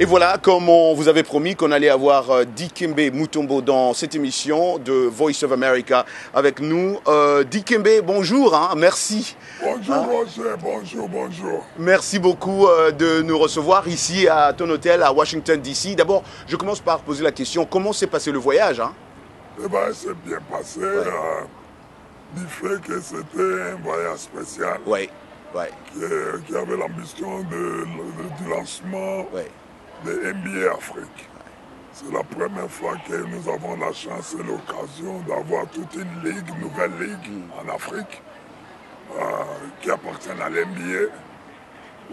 Et voilà, comme on vous avait promis qu'on allait avoir Dikembe Mutombo dans cette émission de Voice of America avec nous. Dikembe, bonjour, hein, merci. Bonjour Roger, bonjour. Merci beaucoup de nous recevoir ici à ton hôtel à Washington DC. D'abord, je commence par poser la question, comment s'est passé le voyage, hein? Le voyage s'est bien passé, du fait que c'était un voyage spécial qui avait l'ambition du lancement de NBA Afrique. C'est la première fois que nous avons la chance et l'occasion d'avoir toute une ligue, nouvelle ligue en Afrique qui appartiennent à l'NBA,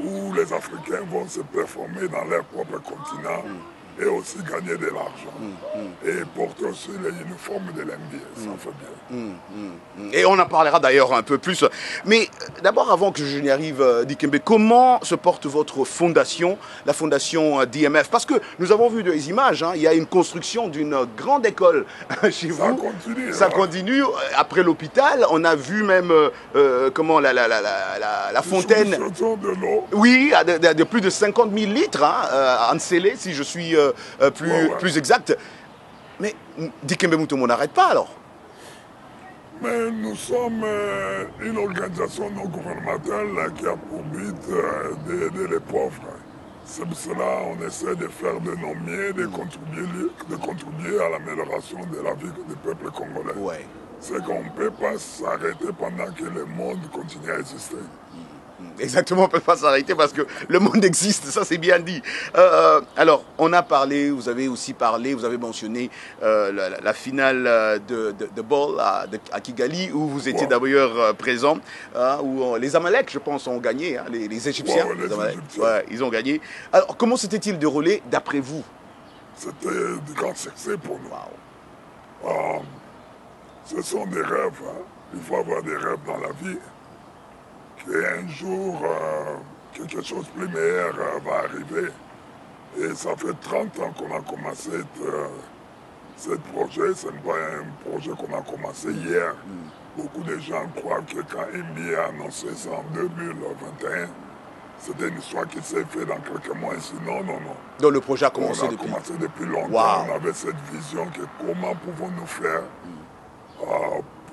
où les Africains vont se performer dans leur propre continent et aussi gagner de l'argent. Et porter aussi les uniformes de l'NBA, ça fait bien. Et on en parlera d'ailleurs un peu plus. Mais d'abord, avant que je n'y arrive, Dikembe, comment se porte votre fondation, la fondation DMF? Parce que nous avons vu des images, hein, il y a une construction d'une grande école chez vous. Ça continue. Après l'hôpital, on a vu même comment la fontaine. De l'eau. Oui, de plus de 50 000 litres, hein, encelés, si je suis plus exact. Mais Dikembe Mutombo, on n'arrête pas alors? Mais nous sommes une organisation non gouvernementale qui a pour but d'aider les pauvres. C'est pour cela qu'on essaie de faire de nos mieux, de contribuer à l'amélioration de la vie du peuple congolais. C'est qu'on ne peut pas s'arrêter pendant que le monde continue à exister. Exactement, on ne peut pas s'arrêter parce que le monde existe, ça c'est bien dit. Alors, on a parlé, vous avez aussi parlé, vous avez mentionné la finale de Ball à Kigali, où vous étiez d'ailleurs présent, où les Amalek, je pense, ont gagné, hein, les Égyptiens. Ils ont gagné. Alors, comment s'était-il déroulé d'après vous? C'était du grand succès pour nous. Ce sont des rêves, hein. Il faut avoir des rêves dans la vie. Et un jour, quelque chose de plus meilleur va arriver. Et ça fait 30 ans qu'on a commencé ce projet. Ce n'est pas un projet qu'on a commencé hier. Beaucoup de gens croient que quand NBA a annoncé ça en 2021, c'était une histoire qui s'est faite dans quelques mois. Ici. Non. Donc le projet a commencé depuis longtemps. On avait cette vision que comment pouvons-nous faire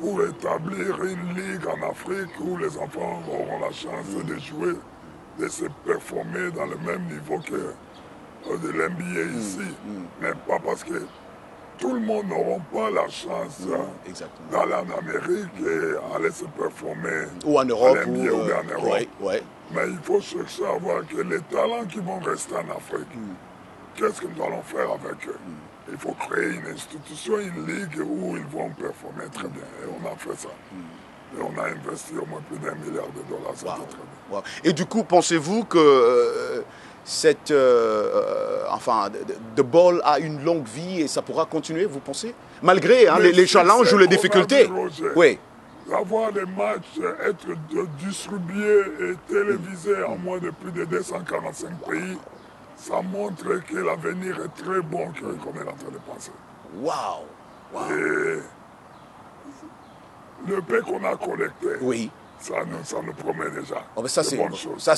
pour établir une ligue en Afrique où les enfants auront la chance de jouer, de se performer dans le même niveau que de l'NBA ici. Mais pas parce que tout le monde n'aura pas la chance d'aller en Amérique et aller se performer ou en Europe, à l'NBA ou en Europe. Mais il faut chercher à voir que les talents qui vont rester en Afrique, qu'est-ce que nous allons faire avec eux? Il faut créer une institution, une ligue où ils vont performer très bien. Et on a fait ça. Et on a investi au moins plus d'$1 milliard. Ça très bien. Et du coup, pensez-vous que cette, The Ball a une longue vie et ça pourra continuer, vous pensez? Malgré les challenges ou les difficultés. Avoir des matchs, être distribués et télévisés en moins de plus de 245 pays, ça montre que l'avenir est très bon comme elle est en train de penser. Et le paix qu'on a collecté, ça nous promet déjà. Ça, c'est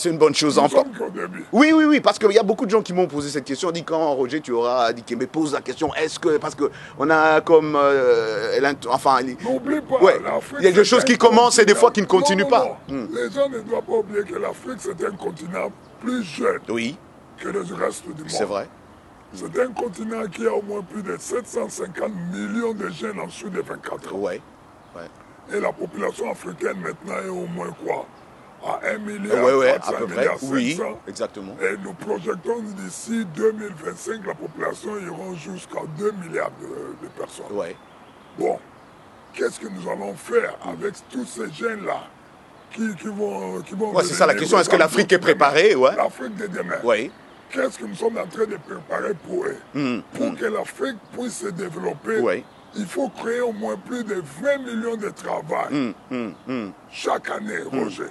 une bonne chose. Nous sommes qu'au début. Oui, parce qu'il y a beaucoup de gens qui m'ont posé cette question. On dit quand Roger, tu auras dit qu'il me pose la question, est-ce que, parce qu'on a comme, n'oublie pas, l'Afrique, il y a des choses qui commencent et des fois qui ne continuent pas. Les gens ne doivent pas oublier que l'Afrique, c'est un continent plus jeune que le reste du monde. C'est vrai. C'est un continent qui a au moins plus de 750 millions de jeunes en dessous de 24 ans. Et la population africaine maintenant est au moins quoi? À 1 milliard, à peu près. 500. Exactement. Et nous projetons d'ici 2025, la population ira jusqu'à 2 milliards de personnes. Bon, qu'est-ce que nous allons faire avec tous ces jeunes-là qui vont c'est ça la question, est-ce que l'Afrique est préparée? L'Afrique de demain. Qu'est-ce que nous sommes en train de préparer pour eux? Pour que l'Afrique puisse se développer, il faut créer au moins plus de 20 millions de travail chaque année, Roger.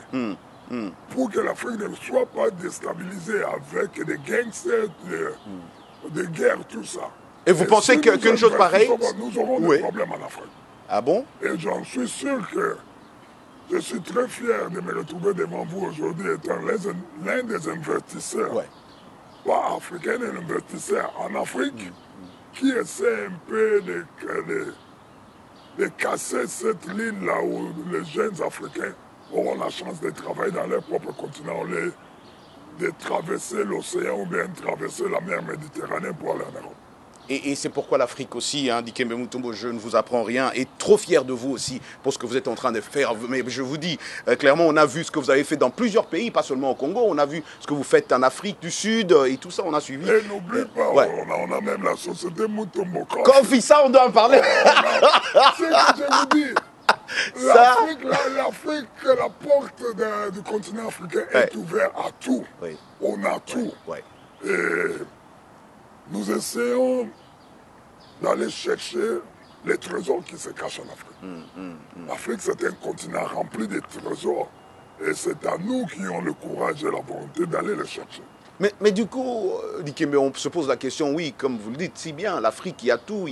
Pour que l'Afrique ne soit pas déstabilisée avec des gangsters, des guerres, tout ça. Et vous pensez qu'une chose pareille... Nous aurons des problèmes en Afrique. Ah bon? Et j'en suis sûr que je suis très fier de me retrouver devant vous aujourd'hui étant l'un des investisseurs pas africains, des investisseurs en Afrique qui essaient un peu de casser cette ligne-là où les jeunes Africains auront la chance de travailler dans leur propre continent, de traverser l'océan ou bien traverser la mer Méditerranée pour aller en Europe. Et c'est pourquoi l'Afrique aussi, hein, Dikembe Mutombo, je ne vous apprends rien, est trop fier de vous aussi pour ce que vous êtes en train de faire. Mais je vous dis, clairement, on a vu ce que vous avez fait dans plusieurs pays, pas seulement au Congo, on a vu ce que vous faites en Afrique du Sud et tout ça, on a suivi. Et n'oublie pas, on a même la société Mutombo Coffee, ça on doit en parler. C'est ce que je vous dis. L'Afrique, la porte du continent africain est ouverte à tout. Oui. On a tout. Oui. Et nous essayons d'aller chercher les trésors qui se cachent en Afrique. L'Afrique, c'est un continent rempli de trésors. Et c'est à nous qui avons le courage et la volonté d'aller les chercher. Mais du coup, Dikembe, on se pose la question, oui, comme vous le dites si bien, l'Afrique, il y a tout.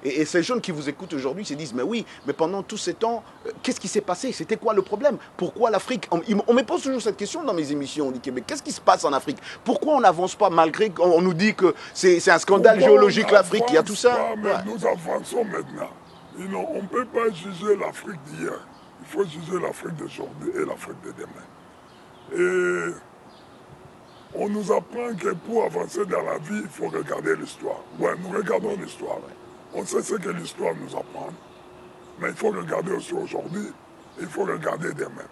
Et ces jeunes qui vous écoutent aujourd'hui se disent, mais oui, mais pendant tous ces temps, qu'est-ce qui s'est passé? C'était quoi le problème? Pourquoi l'Afrique? On me pose toujours cette question dans mes émissions, Dikembe. Qu'est-ce qui se passe en Afrique? Pourquoi on n'avance pas malgré qu'on nous dit que c'est un scandale géologique, l'Afrique? Il y a tout ça. Nous avançons maintenant. On ne peut pas juger l'Afrique d'hier. Il faut juger l'Afrique d'aujourd'hui et l'Afrique de demain. Et on nous apprend que pour avancer dans la vie, il faut regarder l'histoire. Ouais, nous regardons l'histoire. On sait ce que l'histoire nous apprend. Mais il faut regarder aussi aujourd'hui. Il faut regarder demain.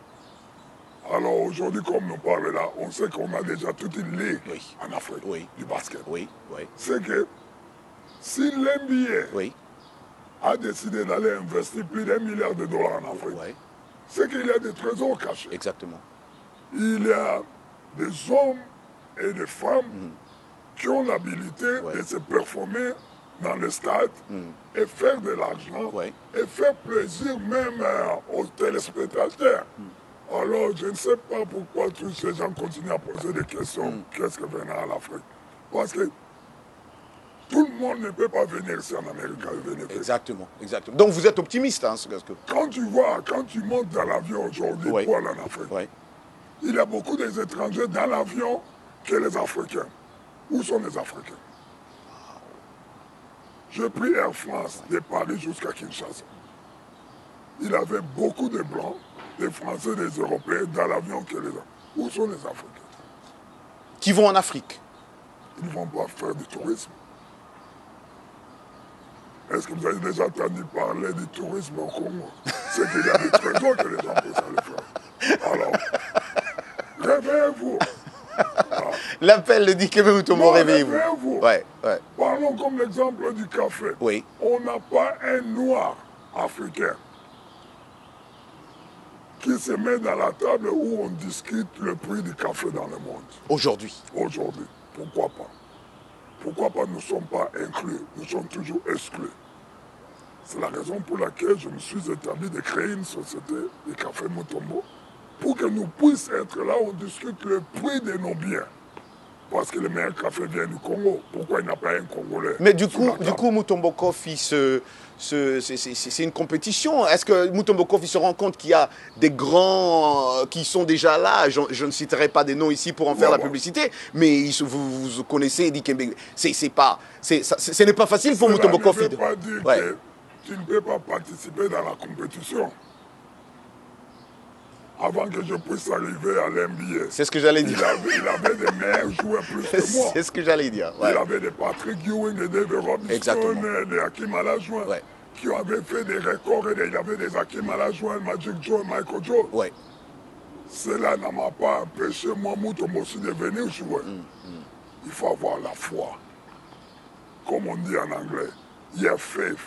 Alors aujourd'hui, comme nous parlons là, on sait qu'on a déjà toute une ligue en Afrique du basket. C'est que si l'NBA a décidé d'aller investir plus d'1 milliard de dollars en Afrique, c'est qu'il y a des trésors cachés. Exactement. Il y a des hommes et des femmes qui ont l'habilité de se performer dans le stade et faire de l'argent et faire plaisir même aux téléspectateurs. Alors je ne sais pas pourquoi tous ces gens continuent à poser des questions. Qu'est-ce que venir à l'Afrique? Parce que tout le monde ne peut pas venir ici en Amérique à venir. Exactement, exactement. Donc vous êtes optimiste, hein, Quand tu montes dans l'avion aujourd'hui pour aller en Afrique, il y a beaucoup des étrangers dans l'avion que les Africains. Où sont les Africains? J'ai pris Air France de Paris jusqu'à Kinshasa. Il y avait beaucoup de Blancs, des Français, des Européens dans l'avion que les autres. Où sont les Africains? Qui vont en Afrique? Ils ne vont pas faire du tourisme. Est-ce que vous avez déjà entendu parler du tourisme au Congo? C'est qu'il y a des trésors que les gens peuvent aller faire. Alors, réveillez-vous. L'appel de Dikembe Mutombo, réveillez-vous. Parlons comme l'exemple du café. On n'a pas un noir africain qui se met dans la table où on discute le prix du café dans le monde. Aujourd'hui. Aujourd'hui. Pourquoi pas? Pourquoi pas nous ne sommes pas inclus? Nous sommes toujours exclus. C'est la raison pour laquelle je me suis établi de créer une société de café Mutombo pour que nous puissions être là où on discute le prix de nos biens. Parce que le meilleur café vient du Congo. Pourquoi il n'y a pas un Congolais? Mais du coup Mutombo Coffee, c'est une compétition. Est-ce que Mutombo Coffee se rend compte qu'il y a des grands qui sont déjà là? Je ne citerai pas des noms ici pour en faire la publicité, mais vous connaissez Dikembe. Ce n'est pas facile pour Mutombo Coffee. Ça ne veut pas dire que tu ne peux pas participer dans la compétition. Avant que je puisse arriver à l'NBA. C'est ce que j'allais dire. Il avait des meilleurs joueurs plus que moi. C'est ce que j'allais dire. Il avait des Patrick Ewing, des David Robinson, des Hakim Olajuwon, qui avaient fait des records. Il avait des Hakim Olajuwon, Magic Joe, Michael Joe. Cela ne m'a pas empêché, moi, Mutombo, de venir jouer. Il faut avoir la foi. Comme on dit en anglais, you have faith.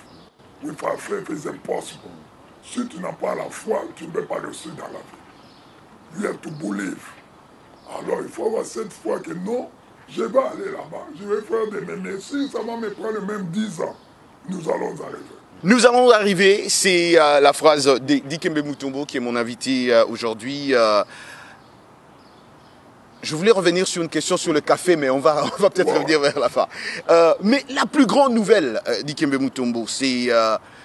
Without faith is impossible. Si tu n'as pas la foi, tu ne peux pas réussir dans la vie. You have to believe. Alors il faut avoir cette foi que non, je vais aller là-bas, je vais faire des métiers. Si ça va me prendre même 10 ans, nous allons arriver. Nous allons arriver, c'est la phrase de Dikembe Mutombo qui est mon invité aujourd'hui. Je voulais revenir sur une question sur le café, mais on va peut-être revenir vers la fin. Mais la plus grande nouvelle d'Ikembe Mutombo, c'est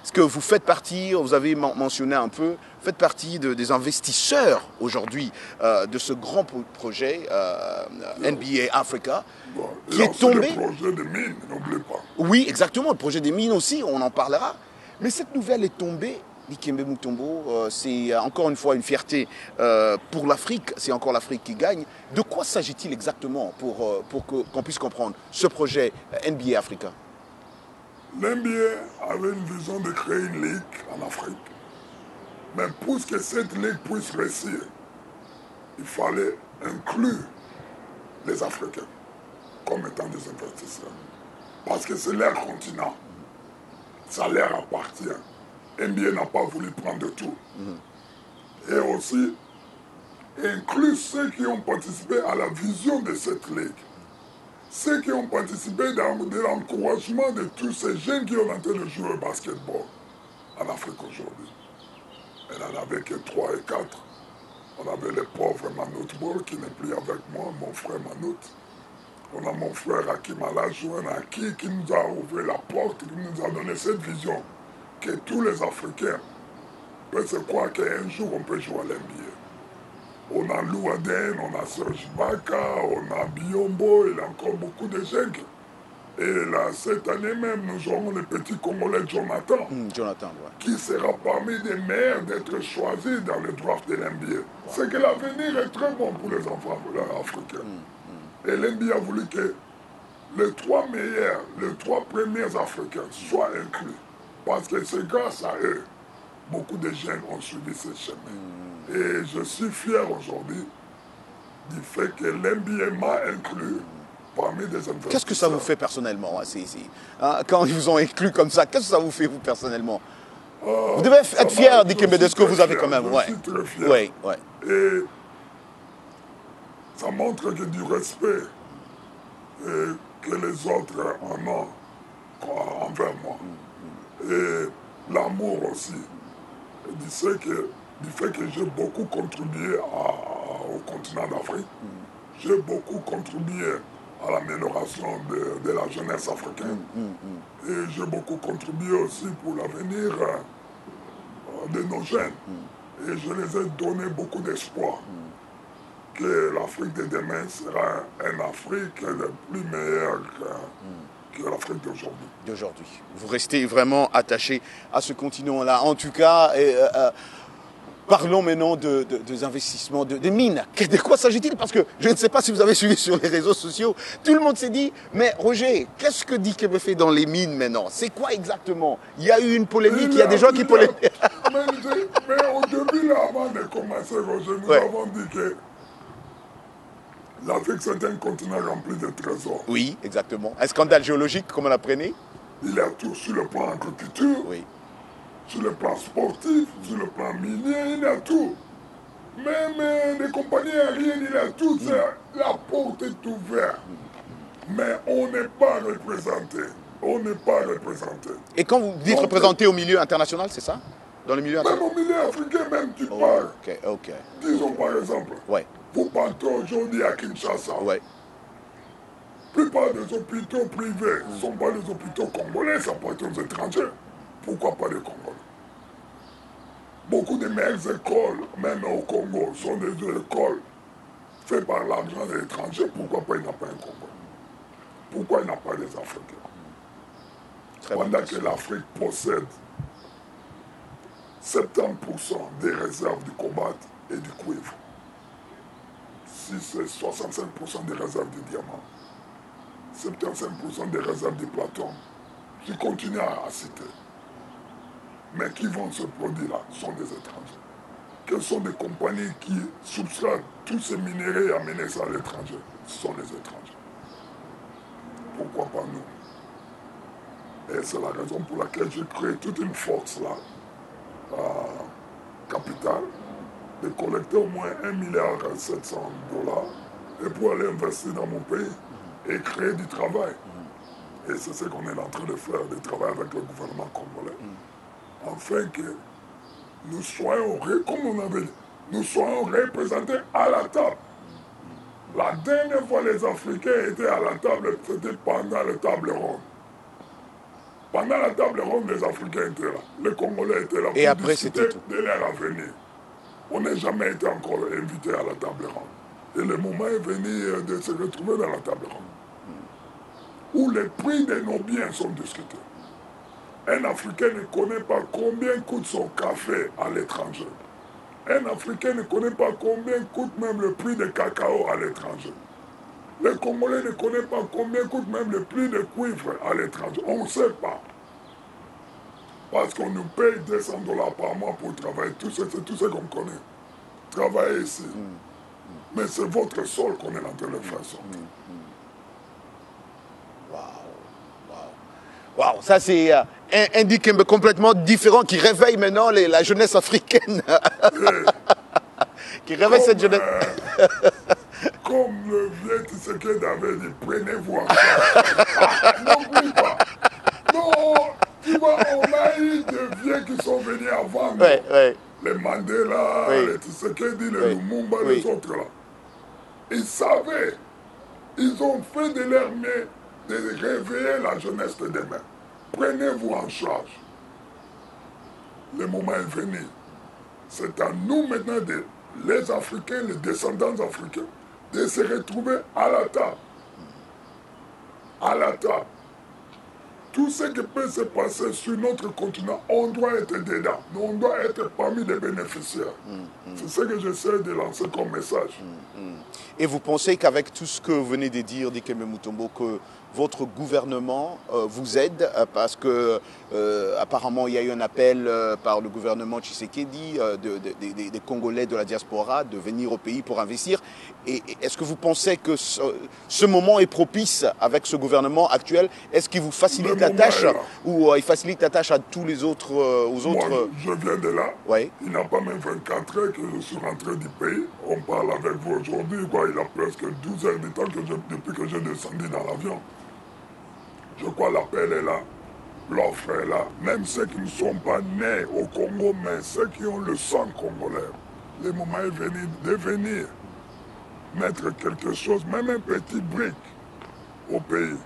ce que vous faites partie, vous avez mentionné un peu, vous faites partie des investisseurs aujourd'hui de ce grand projet NBA Africa, qui est tombé. Le projet des mines, n'oubliez pas. Oui, exactement, le projet des mines aussi, on en parlera. Mais cette nouvelle est tombée. Dikembe Mutombo, c'est encore une fois une fierté pour l'Afrique, c'est encore l'Afrique qui gagne. De quoi s'agit-il exactement pour qu'on puisse comprendre ce projet NBA Africa? L'NBA avait une vision de créer une ligue en Afrique. Mais pour que cette ligue puisse réussir, il fallait inclure les Africains comme étant des investisseurs. Parce que c'est leur continent, ça leur appartient. NBA n'a pas voulu prendre tout. Et aussi, inclure ceux qui ont participé à la vision de cette ligue. Ceux qui ont participé dans l'encouragement de tous ces jeunes qui ont en train de jouer au basketball en Afrique aujourd'hui. Elle n'en avait que 3 et 4. On avait le pauvre Manout Bol qui n'est plus avec moi, mon frère Manout. On a mon frère Hakim Alajouen qui nous a ouvert la porte, qui nous a donné cette vision. Que tous les Africains peuvent se croire qu'un jour on peut jouer à l'NBA. On a Louaden, on a Serge Baka, on a Biombo, il y a encore beaucoup de jeunes. Et là, cette année même, nous aurons le petit Congolais Jonathan, qui sera parmi les meilleurs d'être choisi dans le draft de l'NBA. C'est que l'avenir est très bon pour les enfants africains. Et l'NBA a voulu que les 3 meilleurs, les 3 premiers Africains soient inclus. Parce que c'est grâce à eux, beaucoup de jeunes ont suivi ce chemin. Et je suis fier aujourd'hui du fait que l'NBA m'a inclus parmi des investisseurs. Qu'est-ce que ça vous fait personnellement quand ils vous ont inclus comme ça, qu'est-ce que ça vous fait vous personnellement? Vous devez être fier d'Ikembe de ce que vous avez quand même. Je suis très fier. Et ça montre que du respect que les autres en ont envers moi. Et l'amour aussi, du fait que j'ai beaucoup contribué au continent d'Afrique, j'ai beaucoup contribué à l'amélioration de la jeunesse africaine, et j'ai beaucoup contribué aussi pour l'avenir de nos jeunes. Et je les ai donné beaucoup d'espoir que l'Afrique de demain sera une Afrique de plus meilleure que l'Afrique d'aujourd'hui. Vous restez vraiment attaché à ce continent-là. En tout cas, parlons maintenant des investissements, des mines. De quoi s'agit-il? Parce que je ne sais pas si vous avez suivi sur les réseaux sociaux. Tout le monde s'est dit, mais Roger, qu'est-ce que Dikembe fait dans les mines maintenant? C'est quoi exactement? Il y a eu une polémique, il y a des gens qui polémiquent. Mais au début, là, avant de commencer, Roger, nous avons dit que l'Afrique, c'est un continent rempli de trésors. Oui, exactement. Un scandale géologique, comme on l'apprenait. Il y a tout sur le plan agriculture, sur le plan sportif, sur le plan minier, il y a tout. Même les compagnies aériennes, il y a tout. La porte est ouverte. Mais on n'est pas représenté. On n'est pas représenté. Et quand vous dites représenté au milieu international, c'est ça? Dans le milieu international? Même au milieu africain, même tu parles. Disons par exemple. Vous partez aujourd'hui à Kinshasa. La plupart des hôpitaux privés ne sont pas des hôpitaux congolais, ça appartient aux étrangers. Pourquoi pas des Congolais? Beaucoup des meilleures écoles, même au Congo, sont des écoles faites par l'argent des étrangers. Pourquoi pas il n'y a pas un Congolais? Pourquoi il n'y a pas des Africains? Pendant que l'Afrique possède 70% des réserves du cobalt et du cuivre. Si c'est 65% des réserves du diamant, 75% des réserves du platon, je continue à citer. Mais qui vendent ce produit-là sont des étrangers. Quelles sont des compagnies qui substraitent tous ces minéraux et amènent ça à l'étranger? Ce sont les étrangers. Pourquoi pas nous? Et c'est la raison pour laquelle j'ai créé toute une force là, capitale, de collecter au moins 1,7 milliard et pour aller investir dans mon pays et créer du travail. Et c'est ce qu'on est en train de faire, de travailler avec le gouvernement congolais, afin que nous soyons, comme on avait dit, nous soyons représentés à la table. La dernière fois les Africains étaient à la table, c'était pendant la table ronde. Pendant la table ronde, les Africains étaient là. Les Congolais étaient là Et pour après, discuter de leur avenir. On n'a jamais été encore invité à la table ronde. Et le moment est venu de se retrouver dans la table ronde. Où les prix de nos biens sont discutés. Un Africain ne connaît pas combien coûte son café à l'étranger. Un Africain ne connaît pas combien coûte même le prix de cacao à l'étranger. Les Congolais ne connaissent pas combien coûte même le prix de cuivre à l'étranger. On ne sait pas. Parce qu'on nous paye 200 $ par mois pour travailler. C'est tout ce qu'on connaît. Travailler ici. Mais c'est votre sol qu'on est en train de faire sortir. Waouh, ça c'est un Dikembe complètement différent qui réveille maintenant la jeunesse africaine. Qui réveille cette jeunesse. Comme le vieux Tshisekedi avait dit, prenez-vous en charge. N'oublie pas. Non, tu vois, on a eu des vieux qui sont venus avant nous. Les Mandela, les Tshisekedi, les Lumumba, les autres là. Ils savaient. Ils ont fait de leur mieux de réveiller la jeunesse de demain. Prenez-vous en charge. Le moment est venu. C'est à nous maintenant, les Africains, les descendants africains, de se retrouver à la table. À la table. Tout ce qui peut se passer sur notre continent, on doit être dedans. On doit être parmi les bénéficiaires. C'est ce que j'essaie de lancer comme message. Et vous pensez qu'avec tout ce que vous venez de dire, Dikembe Mutombo, que votre gouvernement vous aide parce que apparemment il y a eu un appel par le gouvernement Tshisekedi des Congolais de la diaspora de venir au pays pour investir. Et est-ce que vous pensez que ce moment est propice avec ce gouvernement actuel? Est-ce qu'il vous facilite la tâche ou il facilite la tâche à tous les autres Moi, je viens de là. Ouais. Il n'a pas même 24 heures que je suis rentré du pays. On parle avec vous aujourd'hui. Il a presque 12 heures de temps depuis que j'ai descendu dans l'avion. Je crois l'appel est là, l'offre est là. Même ceux qui ne sont pas nés au Congo, mais ceux qui ont le sang congolais, le moment est venu de venir mettre quelque chose, même un petit brique au pays.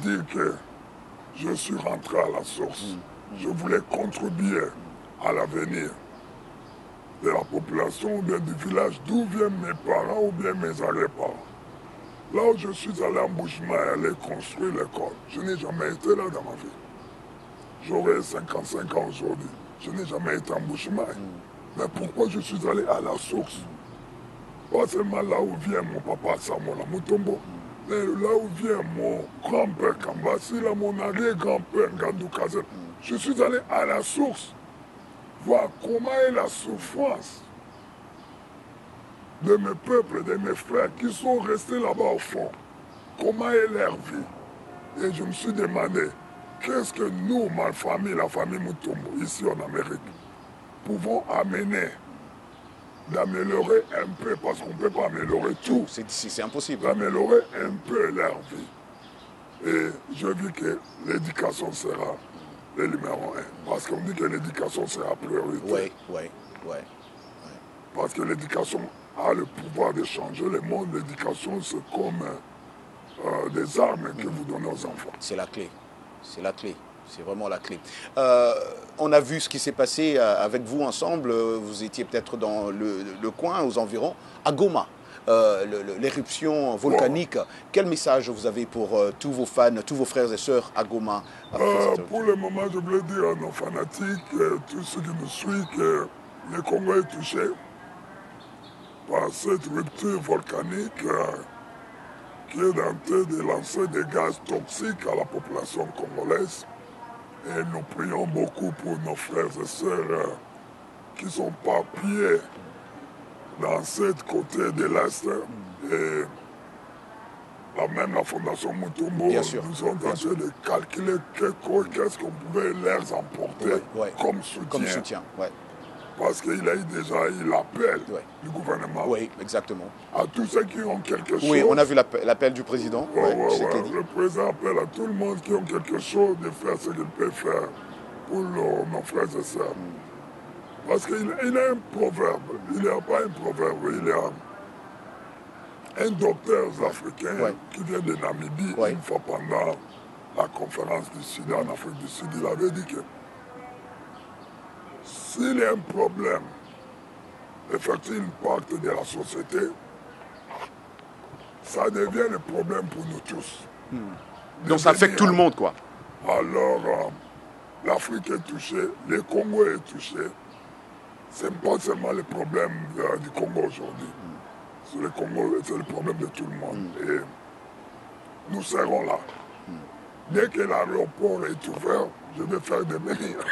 Dire que je suis rentré à la source. Je voulais contribuer à l'avenir de la population ou bien du village d'où viennent mes parents ou bien mes arrière-parents. Là où je suis allé en Bushma et aller construire l'école, je n'ai jamais été là dans ma vie. J'aurai 55 ans aujourd'hui. Je n'ai jamais été en Bushma. Mais pourquoi je suis allé à la source? Pas seulement là où vient mon papa Samola Mutombo, mais là où vient mon grand-père Kambasi, là mon arrière-grand-père Ngandou Kazel. Je suis allé à la source, voir comment est la souffrance de mes peuples, de mes frères qui sont restés là-bas au fond. Comment est leur vie? Et je me suis demandé, qu'est-ce que nous, ma famille, la famille Mutombo, ici en Amérique, pouvons amener, d'améliorer un peu, parce qu'on ne peut pas améliorer tout. C'est impossible. D'améliorer un peu leur vie. Et je vis que l'éducation sera le numéro 1. Parce qu'on dit que l'éducation sera priorité. Oui. Parce que l'éducation a le pouvoir de changer le monde. L'éducation, c'est comme des armes que vous donnez aux enfants. C'est la clé. C'est la clé. C'est vraiment la clé. On a vu ce qui s'est passé avec vous ensemble. Vous étiez peut-être dans le coin, aux environs, à Goma. L'éruption volcanique. Quel message vous avez pour tous vos fans, tous vos frères et sœurs à Goma? Pour le moment, je voulais dire à nos fanatiques, tous ceux qui nous suivent, que le Congo est touché par cette rupture volcanique qui est en train de lancer des gaz toxiques à la population congolaise. Et nous prions beaucoup pour nos frères et sœurs qui sont pas pieds dans cette côté de l'Est. Et même la Fondation Mutombo, nous sommes en train de calculer qu'est-ce qu'on pouvait leur emporter comme soutien. Parce qu'il a eu déjà l'appel du gouvernement. Oui, exactement. À tous ceux qui ont quelque chose. Oui, on a vu l'appel du président. Le président appelle à tout le monde qui ont quelque chose de faire ce qu'il peut faire pour nos frères et sœurs. Parce qu'il a un proverbe. Il n'y a pas un proverbe, il y a un docteur africain qui vient de Namibie, une fois pendant la conférence du Sud en Afrique du Sud, il avait dit que s'il y a un problème, effectivement, une partie de la société, ça devient le problème pour nous tous. Donc ça affecte tout le monde, quoi. Alors, l'Afrique est touchée, le Congo est touché. Ce n'est pas seulement le problème du Congo aujourd'hui. Le Congo, c'est le problème de tout le monde. Et nous serons là. Dès que l'aéroport est ouvert, je vais faire des meilleurs.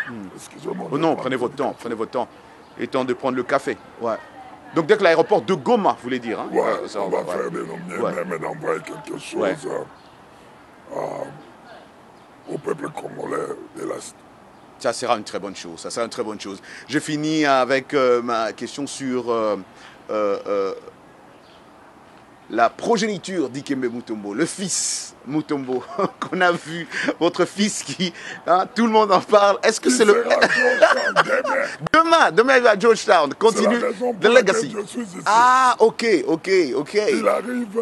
Oh non, prenez votre temps, prenez votre temps. Et temps de prendre le café. Ouais. Donc dès que l'aéroport de Goma, vous voulez dire, hein? On va faire des noms, même d'envoyer quelque chose au peuple congolais de l'Est. Ça sera une très bonne chose, ça sera une très bonne chose. Je finis avec ma question sur la progéniture d'Ikembe Mutombo, le fils Mutombo qu'on a vu, votre fils qui, hein, tout le monde en parle. Est-ce que c'est le... Demain il va à Georgetown, continue the legacy. Ah, ok. Il arrive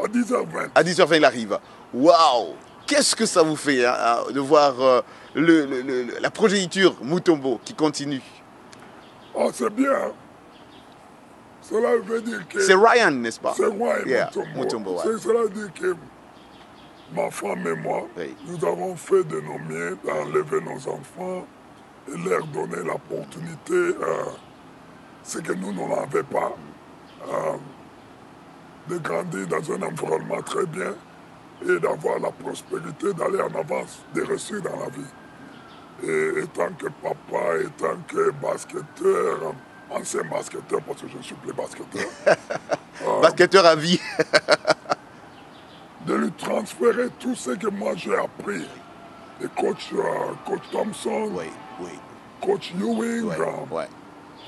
à 10h20. À 10h20 il arrive. Waouh! Qu'est-ce que ça vous fait hein, de voir la progéniture Mutombo qui continue? Oh, c'est bien. Cela veut dire que... C'est Ryan, n'est-ce pas? C'est Ryan Mutombo. Cela veut dire que ma femme et moi, nous avons fait de nos miens d'enlever nos enfants et leur donner l'opportunité, ce que nous n'en avions pas, de grandir dans un environnement très bien et d'avoir la prospérité, d'aller en avance, de réussir dans la vie. Et étant que papa, étant que basketteur, ancien basketteur, parce que je ne suis plus basketteur. Basketteur à vie. De lui transférer tout ce que moi j'ai appris. Et coach Thompson, coach Ewing,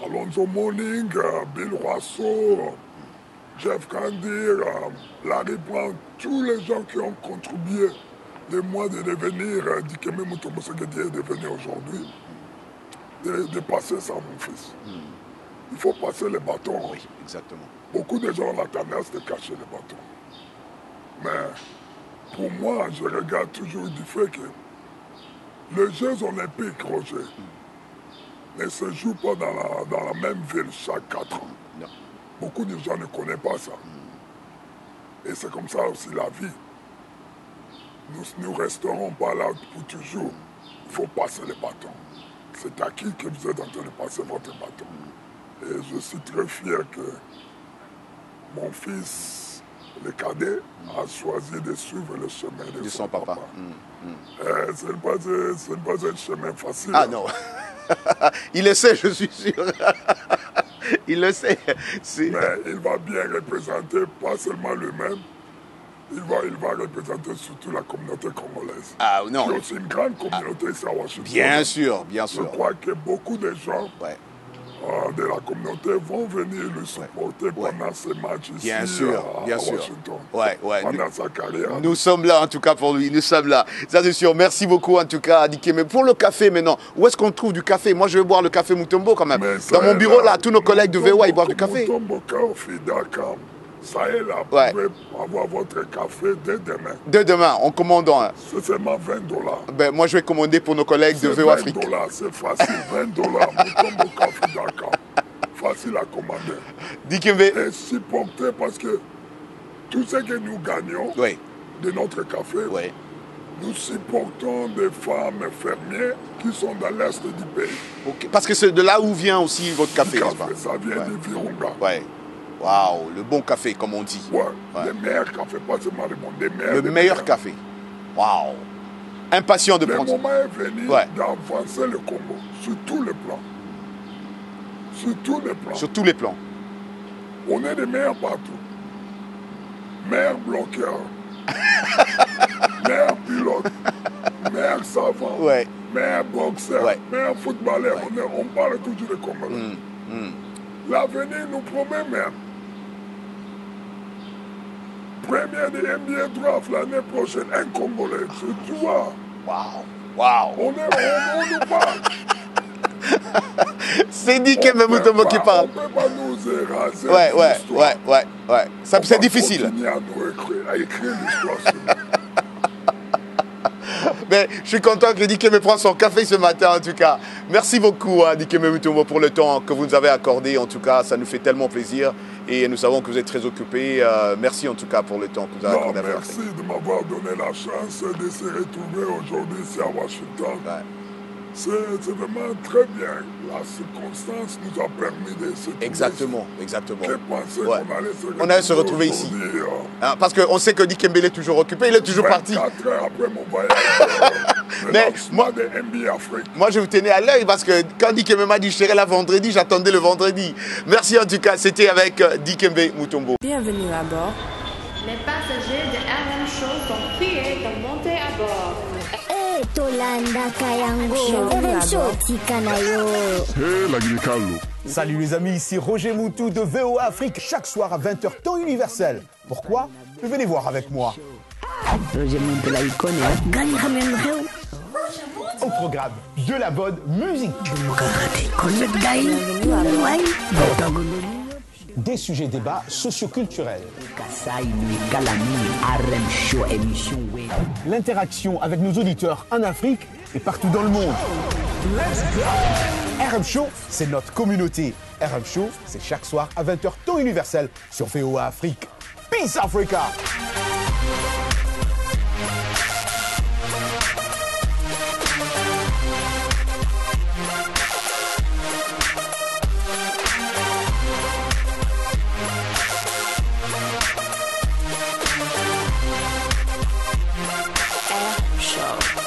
Alonzo Mourning, Bill Roisseau, Jeff Kandir, Larry Brown, tous les gens qui ont contribué de moi de devenir Dikembe Mutombo, ce que Dieu est devenu aujourd'hui, de passer ça à mon fils. Il faut passer les bâtons. Oui, exactement. Beaucoup de gens ont la tendance de cacher les bâtons. Mais pour moi, je regarde toujours du fait que les Jeux olympiques, Roger, ne se jouent pas dans la même ville chaque 4 ans. Non. Beaucoup de gens ne connaissent pas ça. Et c'est comme ça aussi la vie. Nous ne resterons pas là pour toujours. Il faut passer les bâtons. C'est à qui que vous êtes en train de passer votre bâton. Et je suis très fier que mon fils, le cadet, a choisi de suivre le chemin de son papa. Ce n'est pas un chemin facile. Ah non. Il le sait, je suis sûr. Il le sait. Mais il va bien représenter, pas seulement lui-même, il va représenter surtout la communauté congolaise. Ah non. Il y a aussi une grande communauté ici à Washington. Bien sûr, bien sûr. Je crois que beaucoup de gens de la communauté vont venir le supporter pendant ces matchs ici bien sûr, à Washington. Pendant sa carrière. Nous sommes là en tout cas pour lui, nous sommes là. Ça c'est sûr. Merci beaucoup en tout cas, Dikembe. Pour le café maintenant, où est-ce qu'on trouve du café? Moi je veux boire le café Mutombo quand même. Dans mon bureau là, tous nos collègues de VOA ils boivent du café. Mutombo Coffee, d'accord. Ça est là, vous pouvez avoir votre café dès demain. Dès demain, en commandant. Hein. C'est seulement $20. Ben, moi, je vais commander pour nos collègues de VOA Afrique. $20, c'est facile, $20. Mutombo Coffee, d'accord. Facile à commander. Dikembe. Et supporter parce que tout ce que nous gagnons de notre café, nous supportons des femmes fermières qui sont dans l'est du pays. Okay. Parce que c'est de là où vient aussi votre café, n'est-ce pas? Ça vient de Virunga. Waouh, le bon café, comme on dit. Les meilleurs cafés, pas seulement le monde, le meilleur café. Waouh. Impatient de prendre. Le moment est venu d'avancer le Congo sur tous les plans. Sur tous les plans. Sur tous les plans. On est les meilleurs partout. Meilleurs bloqueurs. Meilleurs pilotes. Meilleurs savants. Meilleurs boxeurs. Meilleurs footballeurs. On parle toujours de Congolais. L'avenir nous promet même. Premier de NBA Draft l'année prochaine, un Congolais, tu vois. Waouh. On nous parle. C'est Dikembe Mutombo qui parle. On ne peut pas nous éraser. Ouais. C'est difficile. On va à écrire l'histoire sur nous. Mais je suis content que Dikembe prenne son café ce matin en tout cas. Merci beaucoup Dikembe Mutombo pour le temps que vous nous avez accordé. En tout cas, ça nous fait tellement plaisir. Et nous savons que vous êtes très occupé. Merci en tout cas pour le temps que vous avez accordé. Merci de m'avoir donné la chance de se retrouver aujourd'hui ici à Washington. Ouais. C'est vraiment très bien. La circonstance nous a permis de se trouver. Exactement. On allait se retrouver ici. Parce qu'on sait que Dikembe est toujours occupé, il est toujours parti. 4 heures après mon voyage. Mais moi, je vous tenais à l'œil parce que quand Dikembe m'a dit je serai là vendredi, j'attendais le vendredi. Merci en tout cas, c'était avec Dikembe Mutombo. Bienvenue à bord. Les passagers de RM Show sont priés de monter à bord. Salut les amis, ici Roger Moutou de VOA Afrique, chaque soir à 20h temps universel. Pourquoi? Venez voir avec moi. Au programme de la bonne musique. Des sujets débats socioculturels. L'interaction avec nos auditeurs en Afrique et partout dans le monde. RM Show, c'est notre communauté. RM Show, c'est chaque soir à 20h temps universel sur VOA Afrique. Peace Africa! Show.